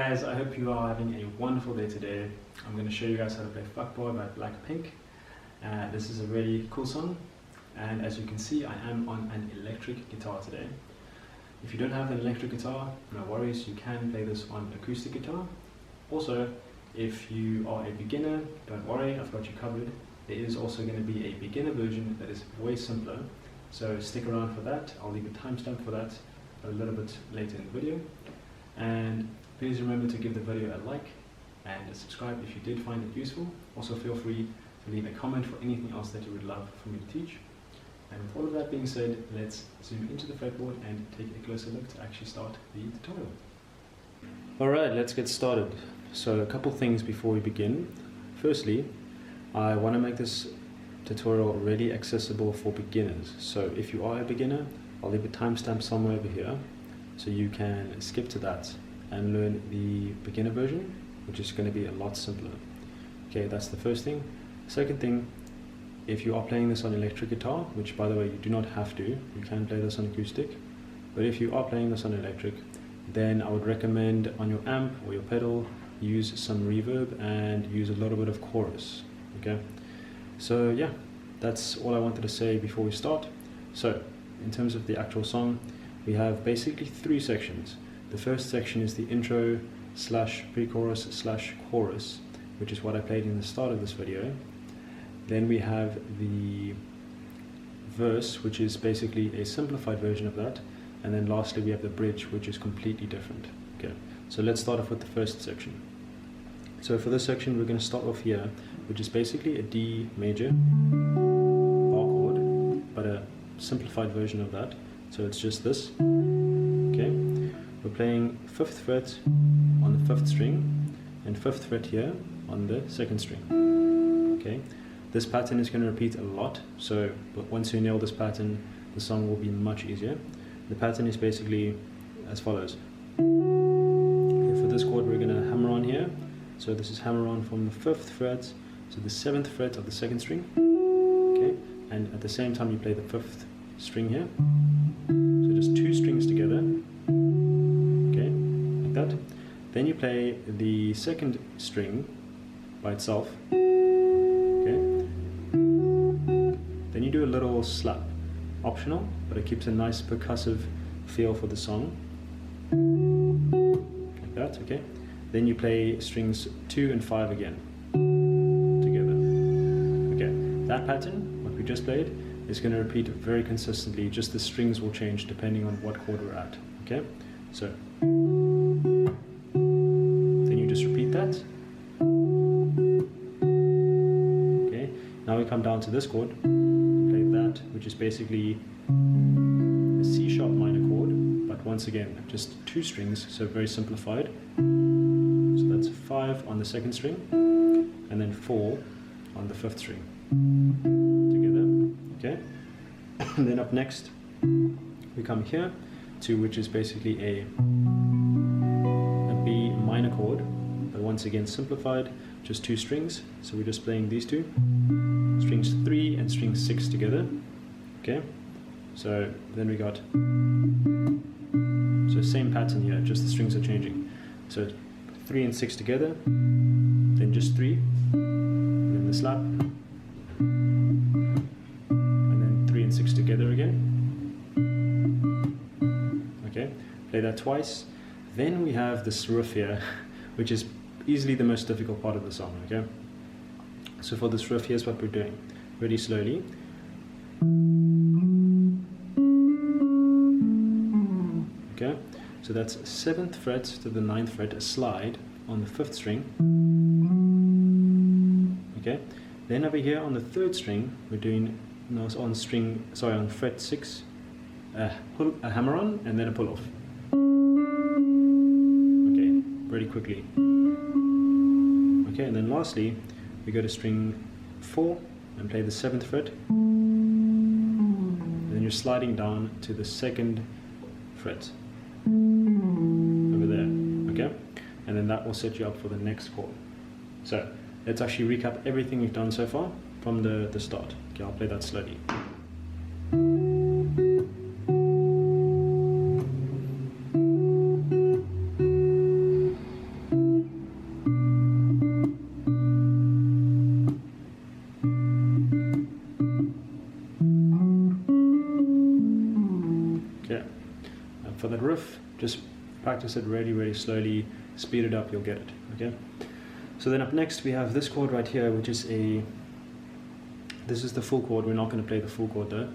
guys, I hope you are having a wonderful day today. I'm going to show you guys how to play Fxxxboy by Blackpink. This is a really cool song, and as you can see I am on an electric guitar today. If you don't have an electric guitar, no worries, you can play this on acoustic guitar. Also, if you are a beginner, don't worry, I've got you covered. There is also going to be a beginner version that is way simpler, so stick around for that. I'll leave a timestamp for that a little bit later in the video. And please remember to give the video a like and subscribe if you did find it useful. Also feel free to leave a comment for anything else that you would love for me to teach. And with all of that being said, let's zoom into the fretboard and take a closer look to actually start the tutorial. Alright, let's get started. So a couple things before we begin. Firstly, I want to make this tutorial really accessible for beginners. So if you are a beginner, I'll leave a timestamp somewhere over here so you can skip to that and learn the beginner version, which is going to be a lot simpler. Okay, that's the first thing. Second thing, if you are playing this on electric guitar, which by the way you do not have to, you can play this on acoustic, but if you are playing this on electric, then I would recommend on your amp or your pedal use some reverb and use a little bit of chorus. Okay, so yeah, that's all I wanted to say before we start. So in terms of the actual song, we have basically three sections. The first section is the intro / pre-chorus / chorus, which is what I played in the start of this video. Then we have the verse, which is basically a simplified version of that. And then lastly we have the bridge, which is completely different. Okay, so let's start off with the first section. So for this section we're going to start off here, which is basically a D major bar chord, but a simplified version of that. So it's just this. Okay, we're playing 5th fret on the 5th string and 5th fret here on the 2nd string. Okay, this pattern is going to repeat a lot, so but once you nail this pattern, the song will be much easier. The pattern is basically as follows. Okay, for this chord we're going to hammer on here. So this is hammer on from the 5th fret to the 7th fret of the 2nd string. Okay, and at the same time you play the 5th string here. So just 2 strings together. Okay, like that. Then you play the 2nd string by itself. Okay. Then you do a little slap. Optional, but it keeps a nice percussive feel for the song. Like that, okay. Then you play strings 2 and 5 again. Together. Okay, that pattern, what we just played, is going to repeat very consistently, just the strings will change depending on what chord we're at. Okay, so then you just repeat that. Okay, now we come down to this chord, play that, which is basically a C sharp minor chord, but once again just 2 strings, so very simplified. So that's 5 on the 2nd string and then 4 on the 5th string together. Okay, and then up next we come here to, which is basically a B minor chord, but once again simplified, just 2 strings, so we're just playing these 2 strings 3 and string 6 together. Okay, so then we got, so same pattern here, just the strings are changing, so 3 and 6 together, then just 3, and then the slap, and then 3 and 6 together again. Okay, play that twice. Then we have this riff here, which is easily the most difficult part of the song. Okay, so for this riff, here's what we're doing, really slowly. Okay, so that's 7th fret to the 9th fret, a slide on the 5th string. Okay, then over here on the 3rd string, we're doing on fret 6, a hammer on and then a pull off. Okay, really quickly. Okay, and then lastly, we go to string 4 and play the 7th fret. And then you're sliding down to the 2nd fret. Over there, okay? And then that will set you up for the next chord. So let's actually recap everything we've done so far from the start. Okay, I'll play that slowly. for that riff, just practice it really, really slowly, speed it up, you'll get it, okay? So then up next we have this chord right here, which is this is the full chord. We're not going to play the full chord though.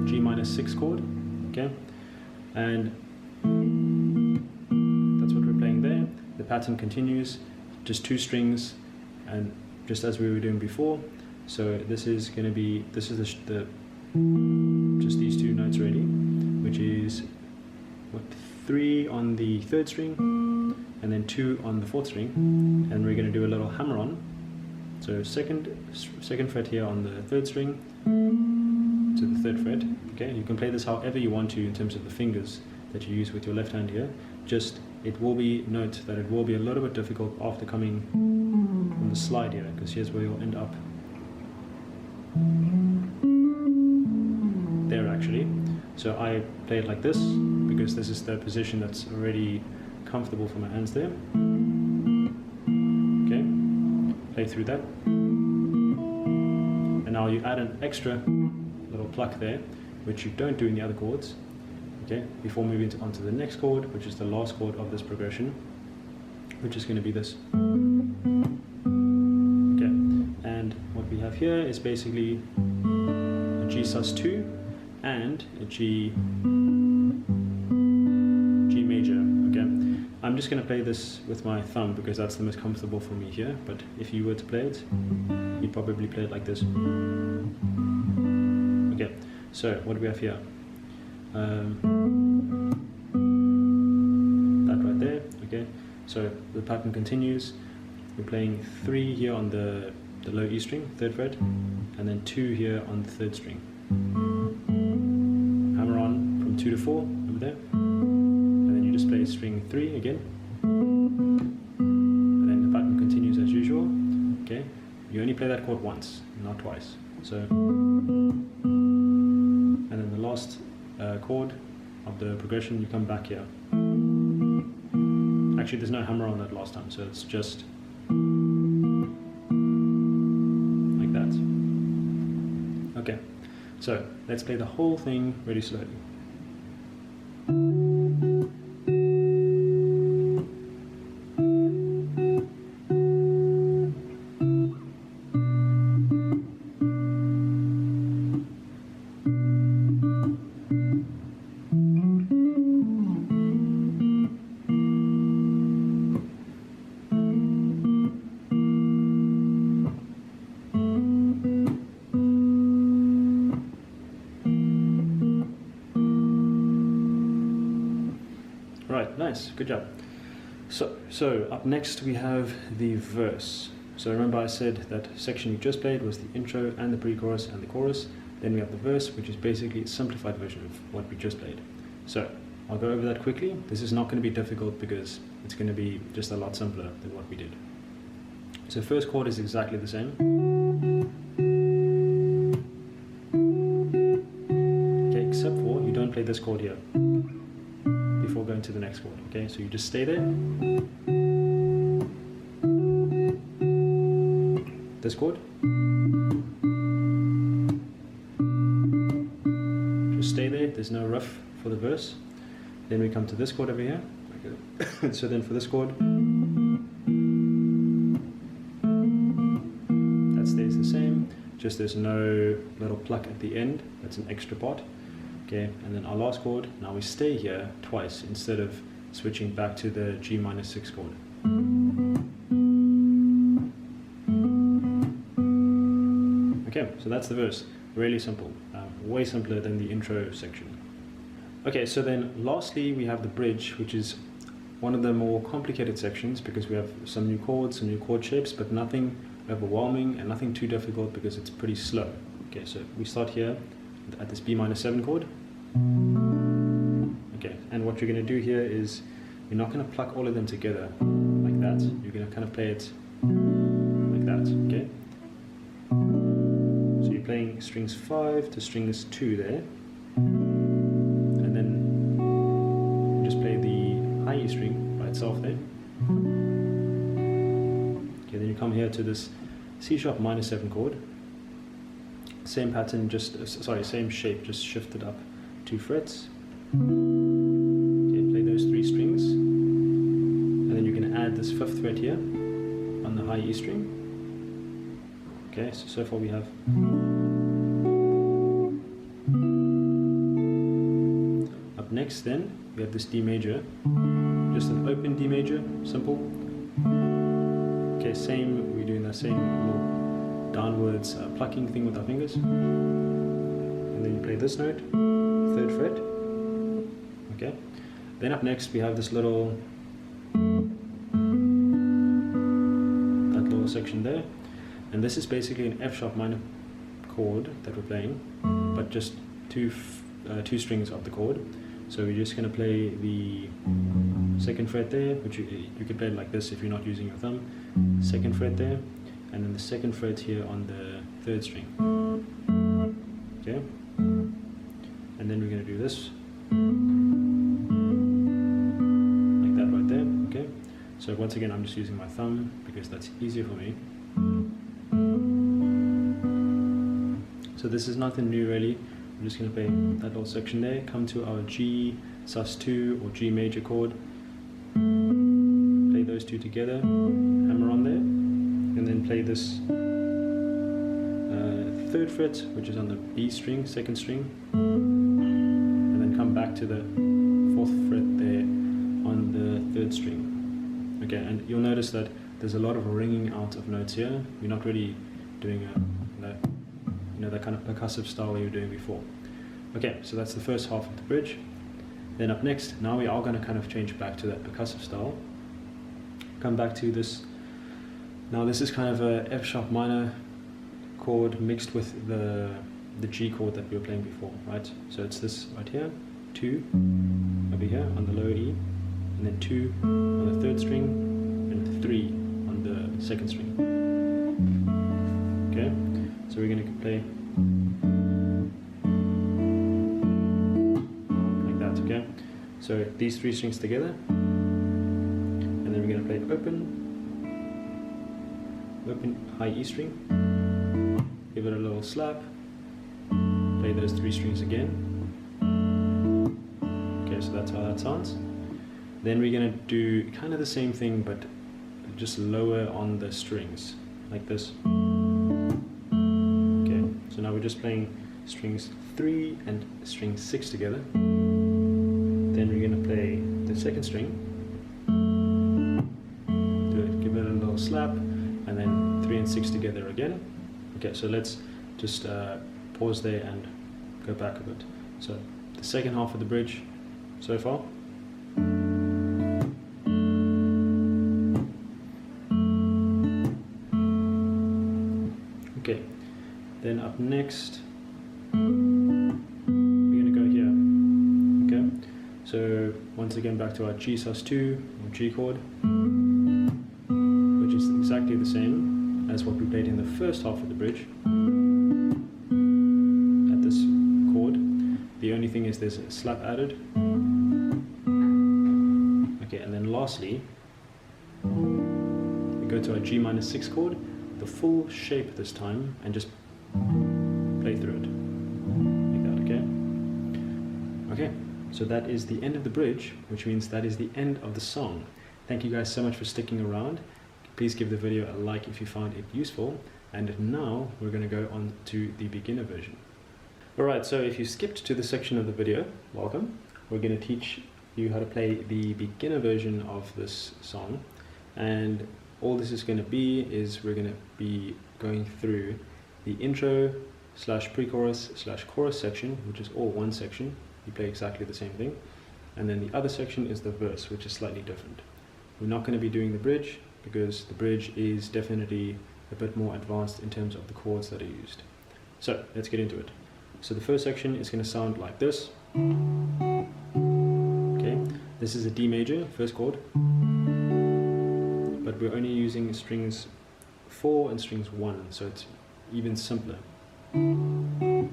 G-6 chord, okay? And that's what we're playing there. The pattern continues, just 2 strings, and just as we were doing before. So this is going to be, just these 2 notes really, which is what, 3 on the 3rd string, and then 2 on the 4th string, and we're going to do a little hammer on. So second fret here on the 3rd string to the 3rd fret. Okay, you can play this however you want to in terms of the fingers that you use with your left hand here. Just note that it will be a little bit difficult after coming on the slide here, because here's where you'll end up. There actually. So I play it like this because this is the position that's already comfortable for my hands there. Okay, play through that. And now you add an extra little pluck there, which you don't do in the other chords. Okay, before moving onto the next chord, which is the last chord of this progression, which is going to be this. Okay, and what we have here is basically a G sus2 and a G major. Okay, I'm just going to play this with my thumb because that's the most comfortable for me here, but if you were to play it, you'd probably play it like this. Okay, so what do we have here? That right there. Okay, so the pattern continues. We're playing 3 here on the low E string, 3rd fret, and then 2 here on the 3rd string. Hammer on from 2 to 4 over there, and then you just play string 3 again, and then the pattern continues as usual. Okay, you only play that chord once, not twice. So, and then the last chord of the progression, you come back here. Actually, there's no hammer on that last time, so it's just like that. Okay, so let's play the whole thing really slowly. Right, nice, good job. So up next we have the verse. So remember I said that section you just played was the intro and the pre-chorus and the chorus. Then we have the verse, which is basically a simplified version of what we just played. So I'll go over that quickly. This is not going to be difficult because it's going to be just a lot simpler than what we did. So first chord is exactly the same. Okay, except for you don't play this chord here before going to the next chord. Okay, so you just stay there. This chord. Just stay there, there's no riff for the verse. Then we come to this chord over here. Okay. So then for this chord, that stays the same, just there's no little pluck at the end, that's an extra part. Okay, and then our last chord, now we stay here twice instead of switching back to the G-6 chord. Okay, so that's the verse. Really simple, way simpler than the intro section. Okay, so then lastly we have the bridge, which is one of the more complicated sections because we have some new chords, some new chord shapes, but nothing overwhelming and nothing too difficult because it's pretty slow. Okay, so we start here at this B-7 chord. Okay, and what you're going to do here is you're not going to pluck all of them together like that. You're going to kind of play it like that, okay? So you're playing strings 5 to strings 2 there. And then you just play the high E string by itself there. Okay, then you come here to this C#-7 chord. Same pattern, same shape, just shifted up 2 frets. Okay, play those 3 strings, and then you're going to add this 5th fret here on the high E string. Okay, so far we have up next. Then we have this D major, just an open D major, simple. Okay, same, we're doing the same little downwards plucking thing with our fingers, and then you play this note, 3rd fret. Okay, then up next we have this little section there, and this is basically an F sharp minor chord that we're playing, but just two strings of the chord. So we're just going to play the 2nd fret there, which you can play it like this if you're not using your thumb. 2nd fret there, and then the 2nd fret here on the 3rd string. Okay, and then we're going to do this like that right there. Okay, so once again I'm just using my thumb because that's easier for me. So this is nothing new really. I'm just going to play that little section there, come to our G sus2 or G major chord, play those 2 together, hammer on there, and then play this 3rd fret, which is on the B string, 2nd string, and then come back to the 4th fret there on the 3rd string. Okay, and you'll notice that there's a lot of ringing out of notes here. You're not really doing that kind of percussive style you were doing before. Okay, so that's the first half of the bridge. Then up next, now we are going to kind of change back to that percussive style. Come back to this. Now this is kind of a F sharp minor chord mixed with the G chord that we were playing before, right? So it's this right here, 2 over here on the lower E, and then 2 on the 3rd string, and 3 on the 2nd string. Okay, so we're going to play like that. Okay, so these 3 strings together, and then we're going to play open high E string, give it a little slap, play those 3 strings again. Okay, so that's how that sounds. Then we're going to do kind of the same thing, but just lower on the strings, like this. Okay, so now we're just playing strings 3 and string 6 together. Then we're going to play the 2nd string, give it a little slap, and then 3 and 6 together again. Okay, so let's just pause there and go back a bit. So the second half of the bridge so far. Okay, then up next we're going to go here. Okay, so once again back to our G sus2 or G chord, which is exactly the same as what we played in the first half of the bridge at this chord. The only thing is there's a slap added. Okay, and then lastly we go to our G minor 6 chord, the full shape this time, and just play through it like that. Okay, okay, so that is the end of the bridge, which means that is the end of the song. Thank you guys so much for sticking around. Please give the video a like if you found it useful, and now we're going to go on to the beginner version. Alright, so if you skipped to the section of the video, welcome. We're going to teach you how to play the beginner version of this song, and all this is going to be is we're going to be going through the intro / pre-chorus / chorus section, which is all one section. You play exactly the same thing, and then the other section is the verse, which is slightly different. We're not going to be doing the bridge because the bridge is definitely a bit more advanced in terms of the chords that are used. So let's get into it. So the first section is going to sound like this. Okay, this is a D major, first chord, but we're only using strings 4 and strings 1, so it's even simpler. And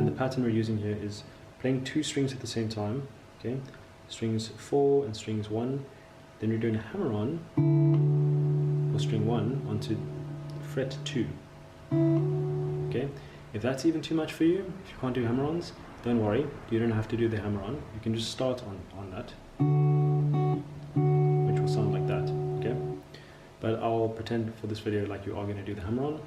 the pattern we're using here is playing 2 strings at the same time. Okay, strings 4 and strings 1. Then we're doing a hammer on for string 1 onto fret 2. Okay, if that's even too much for you, if you can't do hammer-ons, don't worry, you don't have to do the hammer on. You can just start on that, which will sound like that, okay? But I'll pretend for this video like you are going to do the hammer on.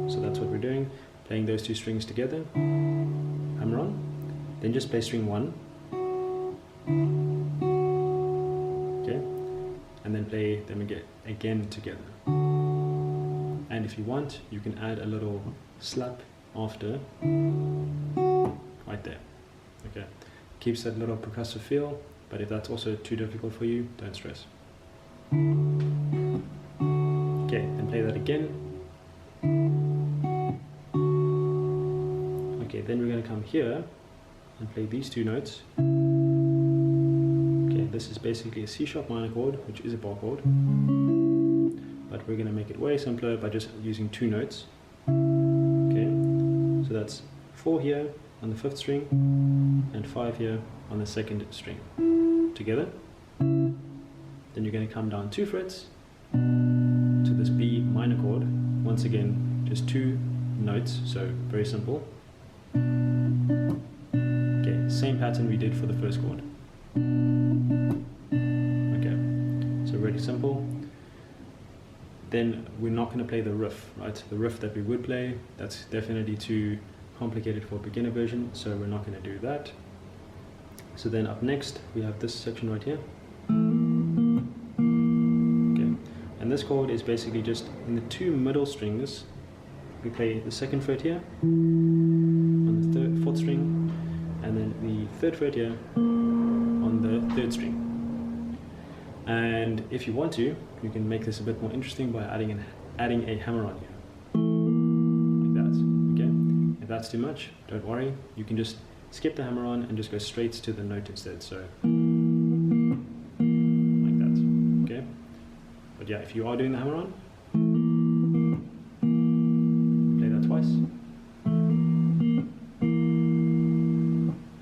So that's what we're doing, playing those two strings together, hammer on, then just play string 1, okay, and then play them again together. And if you want, you can add a little slap after, right there, okay. Keeps that little percussive feel, but if that's also too difficult for you, don't stress. Okay, then play that again. Okay, then we're going to come here and play these two notes. Okay, this is basically a C sharp minor chord, which is a bar chord, but we're going to make it way simpler by just using two notes. Okay, so that's 4 here on the 5th string and 5 here on the 2nd string together. Then you're going to come down 2 frets to this B minor chord. Once again, just 2 notes, so very simple. Okay, same pattern we did for the first chord. Okay, so really simple. Then we're not going to play the riff, right? The riff that we would play, that's definitely too complicated for a beginner version, so we're not going to do that. So then up next, we have this section right here. Okay, and this chord is basically just in the 2 middle strings. We play the 2nd fret here on the 4th string, and then the 3rd fret here on the 3rd string. And if you want to, you can make this a bit more interesting by adding a hammer on here, like that. Okay. If that's too much, don't worry. You can just skip the hammer on and just go straight to the note instead. So like that. Okay. But yeah, if you are doing the hammer on, play that twice.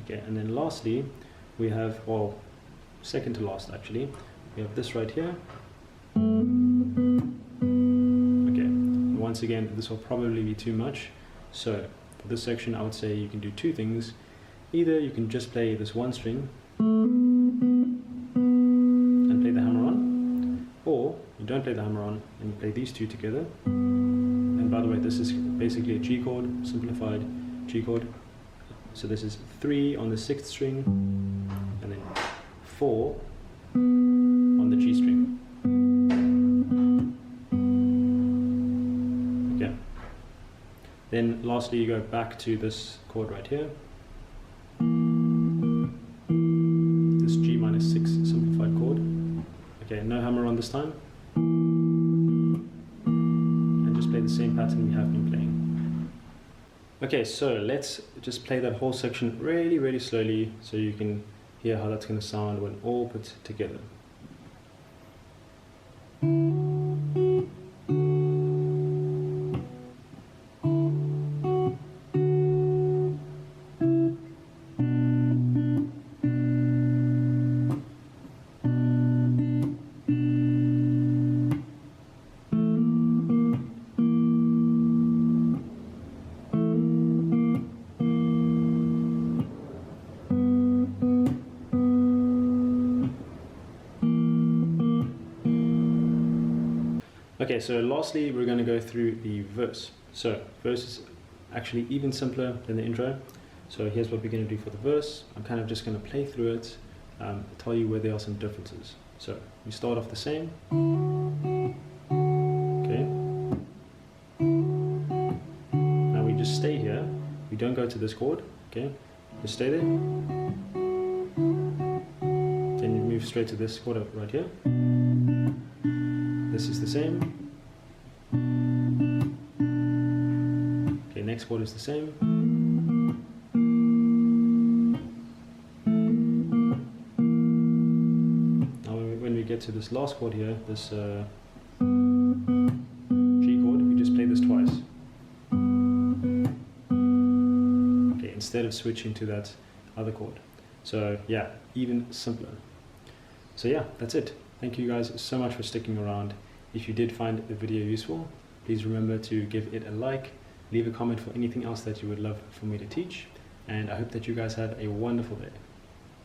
Okay, and then lastly, we have, well, second to last actually, we have this right here. Okay, once again, this will probably be too much. So for this section, I would say you can do 2 things. Either you can just play this 1 string and play the hammer on, or you don't play the hammer on and you play these 2 together. And by the way, this is basically a G chord, simplified G chord. So this is 3 on the 6th string and then 4 on the G string. Okay. Then lastly, you go back to this chord right here. This G minus 6 simplified chord. Okay, no hammer on this time. And just play the same pattern we have been playing. Okay, so let's just play that whole section really, really slowly so you can hear how that's going to sound when all put together. Okay, so lastly we're going to go through the verse. So verse is actually even simpler than the intro. So here's what we're going to do for the verse. I'm kind of just going to play through it, tell you where there are some differences. So we start off the same. Okay. Now we just stay here. We don't go to this chord. Okay. Just stay there. Then you move straight to this chord right here. This is the same. Okay, next chord is the same. Now when we get to this last chord here, this G chord, we just play this twice. Okay, instead of switching to that other chord. So yeah, even simpler. So yeah, that's it. Thank you guys so much for sticking around. If you did find the video useful, please remember to give it a like, leave a comment for anything else that you would love for me to teach, and I hope that you guys have a wonderful day.